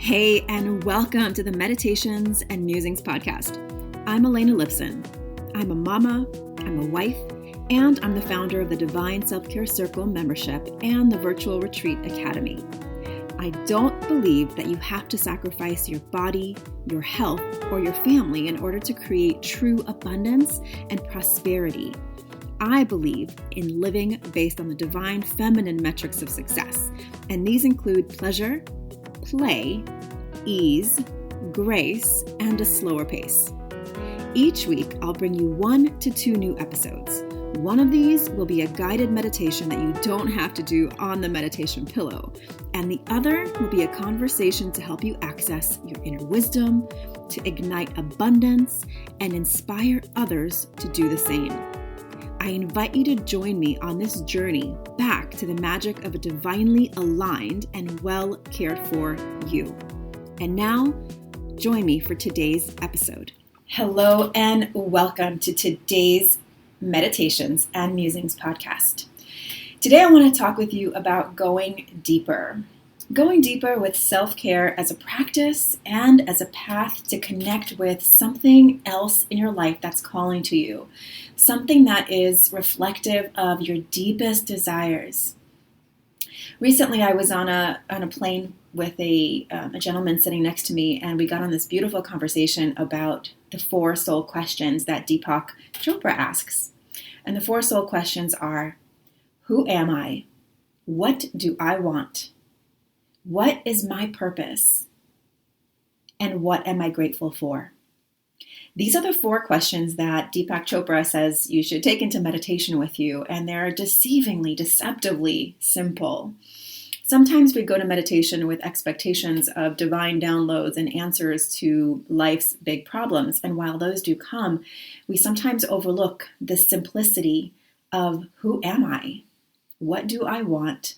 Hey, and welcome to the Meditations and Musings podcast. I'm Elena Lipson. I'm a mama, I'm a wife, and I'm the founder of the Divine Self-Care Circle membership and the Virtual Retreat Academy. I don't believe that you have to sacrifice your body, your health, or your family in order to create true abundance and prosperity. I believe in living based on the divine feminine metrics of success, and these include pleasure, play, ease, grace, and a slower pace. Each week, I'll bring you 1 to 2 new episodes. One of these will be a guided meditation that you don't have to do on the meditation pillow, and the other will be a conversation to help you access your inner wisdom, to ignite abundance, and inspire others to do the same. I invite you to join me on this journey back to the magic of a divinely aligned and well cared for you. And now, join me for today's episode. Hello and welcome to today's Meditations and Musings podcast. Today I want to talk with you about going deeper. Going deeper with self-care as a practice and as a path to connect with something else in your life that's calling to you. Something that is reflective of your deepest desires. Recently, I was on a plane with a gentleman sitting next to me, and we got on this beautiful conversation about the 4 soul questions that Deepak Chopra asks. And the 4 soul questions are, who am I? What do I want? What is my purpose? And what am I grateful for? These are the 4 questions that Deepak Chopra says you should take into meditation with you, and they're deceptively simple. Sometimes we go to meditation with expectations of divine downloads and answers to life's big problems, and while those do come, we sometimes overlook the simplicity of who am I? What do I want?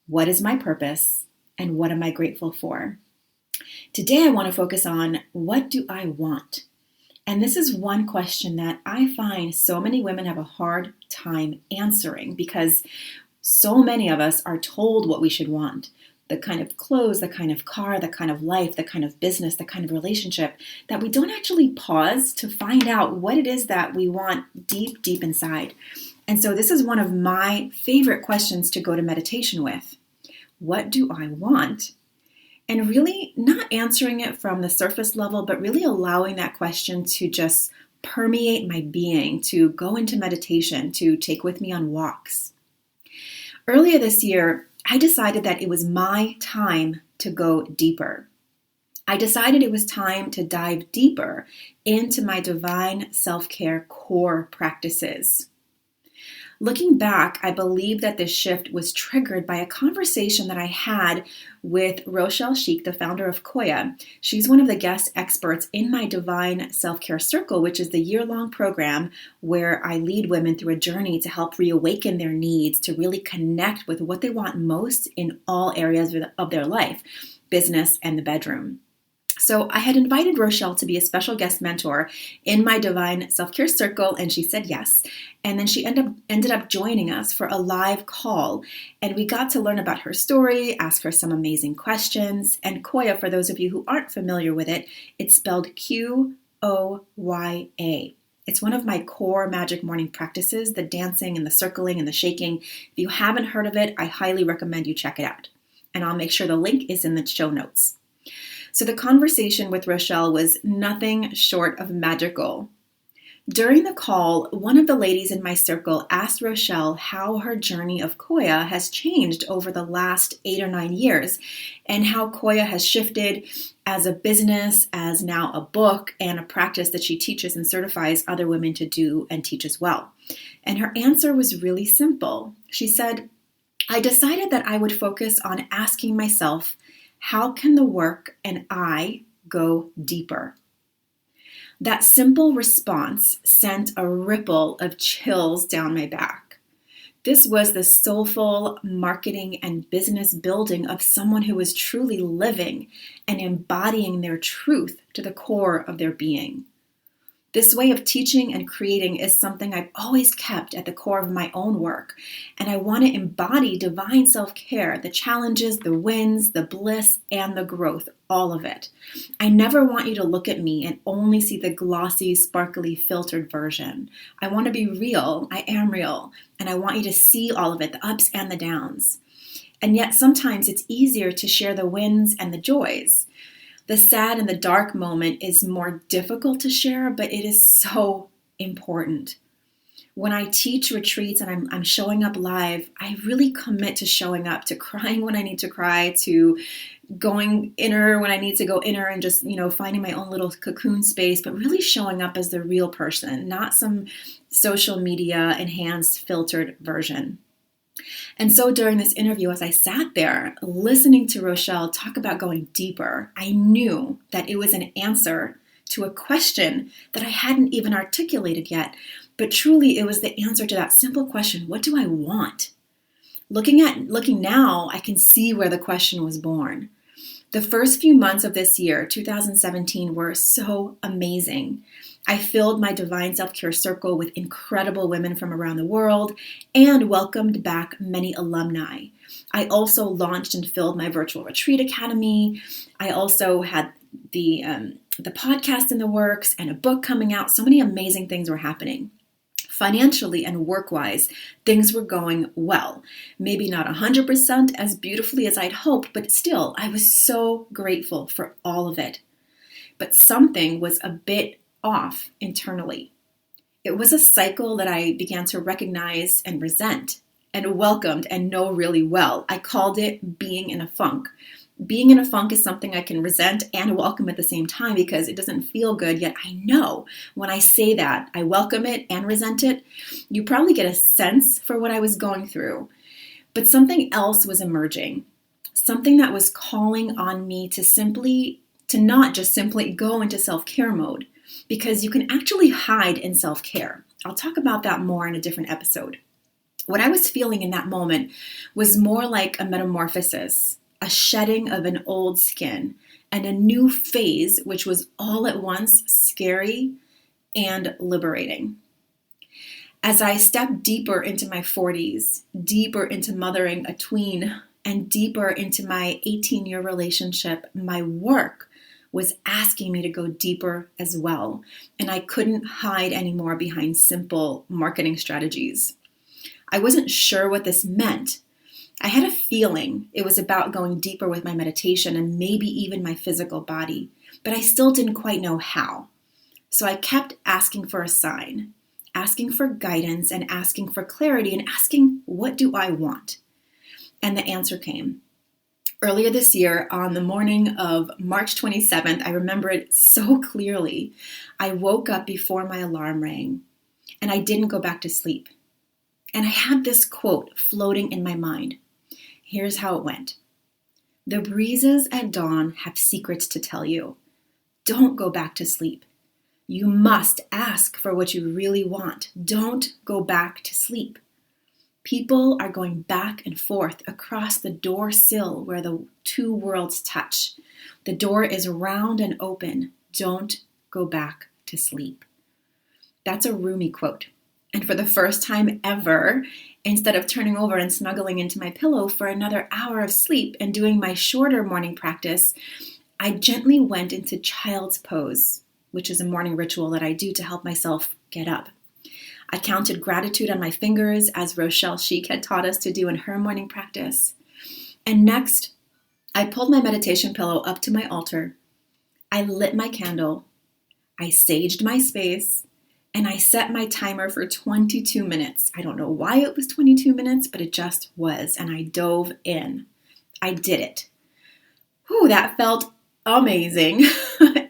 What is my purpose? And what am I grateful for? Today I want to focus on what do I want? And this is one question that I find so many women have a hard time answering because so many of us are told what we should want. The kind of clothes, the kind of car, the kind of life, the kind of business, the kind of relationship, that we don't actually pause to find out what it is that we want deep, deep inside. And so this is one of my favorite questions to go to meditation with. What do I want? And really not answering it from the surface level, but really allowing that question to just permeate my being, to go into meditation, to take with me on walks. Earlier this year, I decided that it was my time to go deeper. I decided it was time to dive deeper into my divine self-care core practices. Looking back, I believe that this shift was triggered by a conversation that I had with Rochelle Sheik, the founder of Koya. She's one of the guest experts in my Divine Self-Care Circle, which is the year-long program where I lead women through a journey to help reawaken their needs, to really connect with what they want most in all areas of their life, business and the bedroom. So I had invited Rochelle to be a special guest mentor in my Divine Self-Care Circle, and she said yes. And then she ended up joining us for a live call, and we got to learn about her story, ask her some amazing questions. And Koya, for those of you who aren't familiar with it, it's spelled Qoya. It's one of my core magic morning practices, the dancing and the circling and the shaking. If you haven't heard of it, I highly recommend you check it out. And I'll make sure the link is in the show notes. So the conversation with Rochelle was nothing short of magical. During the call, one of the ladies in my circle asked Rochelle how her journey of Koya has changed over the last 8 or 9 years, and how Koya has shifted as a business, as now a book, and a practice that she teaches and certifies other women to do and teach as well. And her answer was really simple. She said, I decided that I would focus on asking myself, how can the work and I go deeper? That simple response sent a ripple of chills down my back. This was the soulful marketing and business building of someone who was truly living and embodying their truth to the core of their being. This way of teaching and creating is something I've always kept at the core of my own work, and I want to embody divine self-care, the challenges, the wins, the bliss, and the growth, all of it. I never want you to look at me and only see the glossy, sparkly, filtered version. I want to be real. I am real, and I want you to see all of it, the ups and the downs. And yet sometimes it's easier to share the wins and the joys. The sad and the dark moment is more difficult to share, but it is so important. When I teach retreats and I'm showing up live, I really commit to showing up, to crying when I need to cry, to going inner when I need to go inner and just, finding my own little cocoon space, but really showing up as the real person, not some social media enhanced filtered version. And so during this interview, as I sat there listening to Rochelle talk about going deeper, I knew that it was an answer to a question that I hadn't even articulated yet, but truly it was the answer to that simple question, what do I want? Looking now, I can see where the question was born. The first few months of this year, 2017, were so amazing. I filled my Divine Self-Care Circle with incredible women from around the world and welcomed back many alumni. I also launched and filled my virtual retreat academy. I also had the podcast in the works and a book coming out. So many amazing things were happening. Financially and work-wise, things were going well. Maybe not 100% as beautifully as I'd hoped, but still, I was so grateful for all of it. But something was a bit off internally. It was a cycle that I began to recognize and resent and welcomed and know really well. I called it being in a funk. Being in a funk is something I can resent and welcome at the same time because it doesn't feel good, yet I know when I say that, I welcome it and resent it, you probably get a sense for what I was going through. But something else was emerging, something that was calling on me to not just simply go into self-care mode, because you can actually hide in self-care. I'll talk about that more in a different episode. What I was feeling in that moment was more like a metamorphosis, a shedding of an old skin, and a new phase, which was all at once scary and liberating. As I stepped deeper into my 40s, deeper into mothering a tween, and deeper into my 18-year relationship, my work was asking me to go deeper as well. And I couldn't hide anymore behind simple marketing strategies. I wasn't sure what this meant. I had a feeling it was about going deeper with my meditation and maybe even my physical body, but I still didn't quite know how. So I kept asking for a sign, asking for guidance and asking for clarity and asking, what do I want? And the answer came. Earlier this year, on the morning of March 27th, I remember it so clearly. I woke up before my alarm rang, and I didn't go back to sleep. And I had this quote floating in my mind. Here's how it went. The breezes at dawn have secrets to tell you. Don't go back to sleep. You must ask for what you really want. Don't go back to sleep. People are going back and forth across the door sill where the two worlds touch. The door is round and open. Don't go back to sleep. That's a Rumi quote. And for the first time ever, instead of turning over and snuggling into my pillow for another hour of sleep and doing my shorter morning practice, I gently went into child's pose, which is a morning ritual that I do to help myself get up. I counted gratitude on my fingers, as Rochelle Sheik had taught us to do in her morning practice. And next, I pulled my meditation pillow up to my altar. I lit my candle. I saged my space. And I set my timer for 22 minutes. I don't know why it was 22 minutes, but it just was. And I dove in. I did it. Whew, that felt amazing.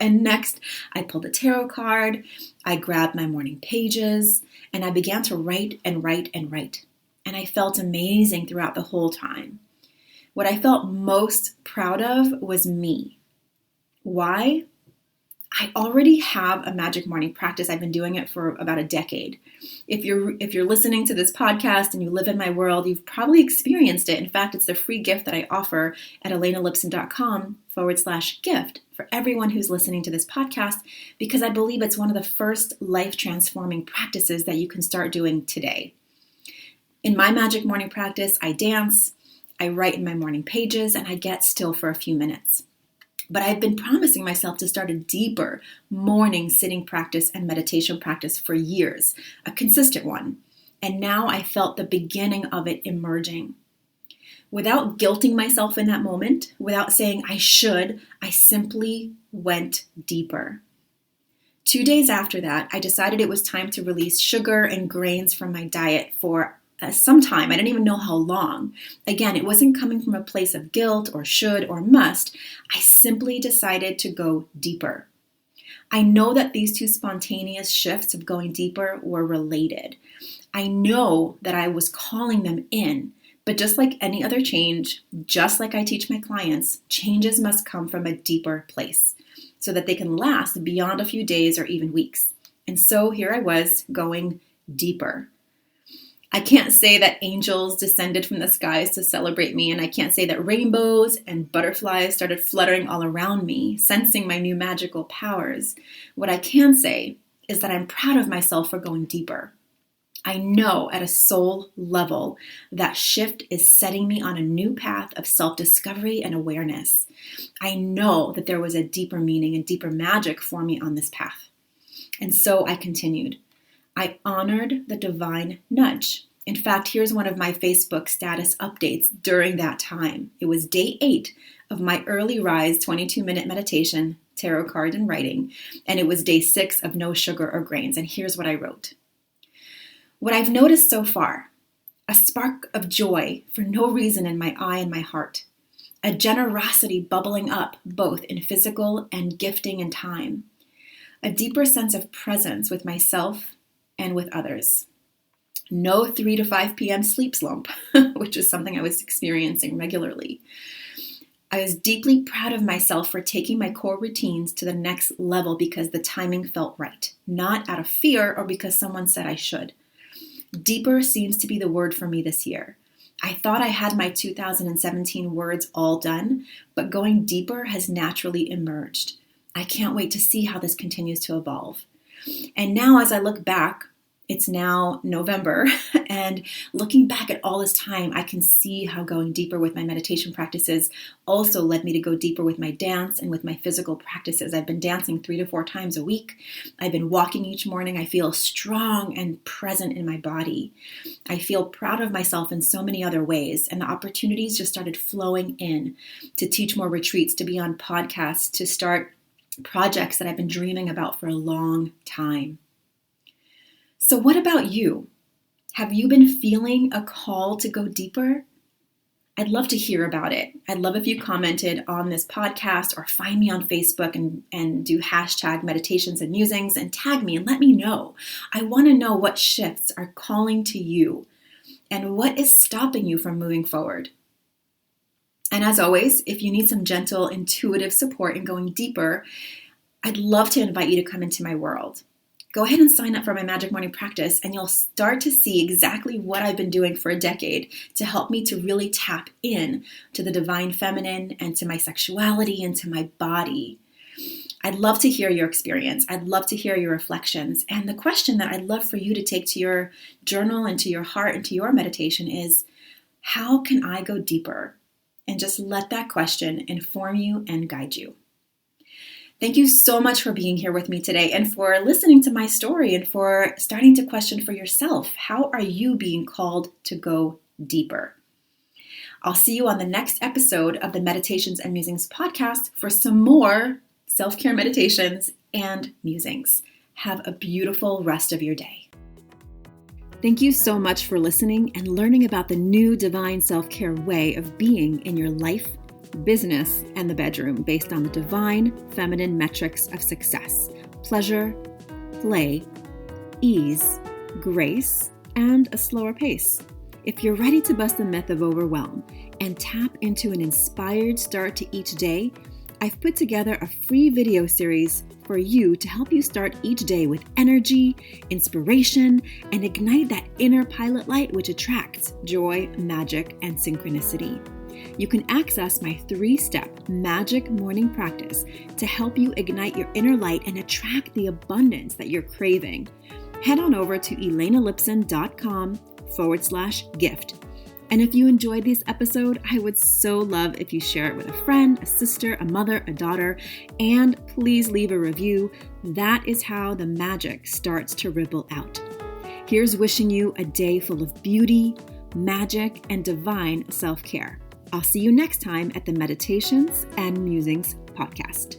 And next, I pulled a tarot card. I grabbed my morning pages. And I began to write and write and write. And I felt amazing throughout the whole time. What I felt most proud of was me. Why? I already have a magic morning practice. I've been doing it for about a decade. If you're listening to this podcast and you live in my world, you've probably experienced it. In fact, it's the free gift that I offer at elenalipson.com/gift for everyone who's listening to this podcast, because I believe it's one of the first life-transforming practices that you can start doing today. In my magic morning practice, I dance, I write in my morning pages, and I get still for a few minutes. But I've been promising myself to start a deeper morning sitting practice and meditation practice for years, a consistent one. And now I felt the beginning of it emerging. Without guilting myself in that moment, without saying I should, I simply went deeper. 2 days after that, I decided it was time to release sugar and grains from my diet for some time. I didn't even know how long. Again, it wasn't coming from a place of guilt or should or must. I simply decided to go deeper. I know that these two spontaneous shifts of going deeper were related. I know that I was calling them in, but just like any other change, just like I teach my clients, changes must come from a deeper place so that they can last beyond a few days or even weeks. And so here I was going deeper. I can't say that angels descended from the skies to celebrate me, and I can't say that rainbows and butterflies started fluttering all around me, sensing my new magical powers. What I can say is that I'm proud of myself for going deeper. I know at a soul level that shift is setting me on a new path of self-discovery and awareness. I know that there was a deeper meaning and deeper magic for me on this path. And so I continued. I honored the divine nudge. In fact, here's one of my Facebook status updates during that time. It was day 8 of my early rise 22-minute meditation, tarot card and writing, and it was day 6 of no sugar or grains. And here's what I wrote. What I've noticed so far, a spark of joy for no reason in my eye and my heart, a generosity bubbling up both in physical and gifting and time, a deeper sense of presence with myself and with others. No 3 to 5 p.m. sleep slump, which is something I was experiencing regularly. I was deeply proud of myself for taking my core routines to the next level because the timing felt right, not out of fear or because someone said I should. Deeper seems to be the word for me this year. I thought I had my 2017 words all done, but going deeper has naturally emerged. I can't wait to see how this continues to evolve. And now as I look back, it's now November, and looking back at all this time, I can see how going deeper with my meditation practices also led me to go deeper with my dance and with my physical practices. I've been dancing 3 to 4 times a week. I've been walking each morning. I feel strong and present in my body. I feel proud of myself in so many other ways, and the opportunities just started flowing in to teach more retreats, to be on podcasts, to start projects that I've been dreaming about for a long time. So what about you? Have you been feeling a call to go deeper? I'd love to hear about it. I'd love if you commented on this podcast or find me on Facebook and do hashtag meditations and musings and tag me and let me know. I want to know what shifts are calling to you and what is stopping you from moving forward. And as always, if you need some gentle, intuitive support in going deeper, I'd love to invite you to come into my world. Go ahead and sign up for my Magic Morning Practice, and you'll start to see exactly what I've been doing for a decade to help me to really tap in to the divine feminine and to my sexuality and to my body. I'd love to hear your experience. I'd love to hear your reflections. And the question that I'd love for you to take to your journal and to your heart and to your meditation is, how can I go deeper? And just let that question inform you and guide you. Thank you so much for being here with me today and for listening to my story and for starting to question for yourself, how are you being called to go deeper? I'll see you on the next episode of the Meditations and Musings podcast for some more self-care meditations and musings. Have a beautiful rest of your day. Thank you so much for listening and learning about the new divine self-care way of being in your life, business, and the bedroom based on the divine feminine metrics of success: pleasure, play, ease, grace, and a slower pace. If you're ready to bust the myth of overwhelm and tap into an inspired start to each day, I've put together a free video series for you to help you start each day with energy, inspiration, and ignite that inner pilot light which attracts joy, magic, and synchronicity. You can access my 3-step magic morning practice to help you ignite your inner light and attract the abundance that you're craving. Head on over to elenalipson.com/gift. And if you enjoyed this episode, I would so love if you share it with a friend, a sister, a mother, a daughter, and please leave a review. That is how the magic starts to ripple out. Here's wishing you a day full of beauty, magic, and divine self-care. I'll see you next time at the Meditations and Musings podcast.